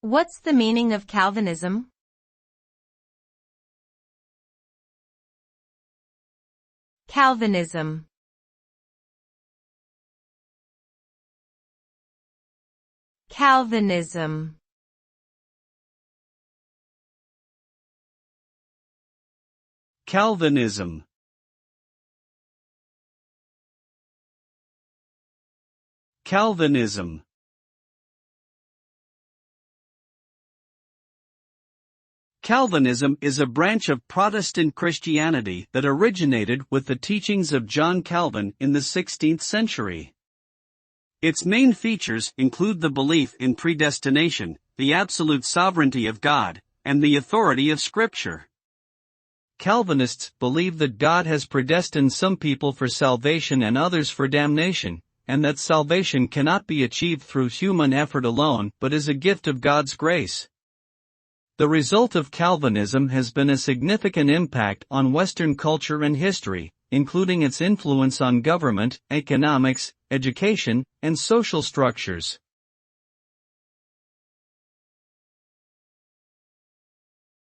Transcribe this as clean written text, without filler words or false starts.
What's the meaning of Calvinism? Calvinism. Calvinism. Calvinism. Calvinism. Calvinism is a branch of Protestant Christianity that originated with the teachings of John Calvin in the 16th century. Its main features include the belief in predestination, the absolute sovereignty of God, and the authority of Scripture. Calvinists believe that God has predestined some people for salvation and others for damnation, and that salvation cannot be achieved through human effort alone but is a gift of God's grace. The result of Calvinism has been a significant impact on Western culture and history, including its influence on government, economics, education, and social structures.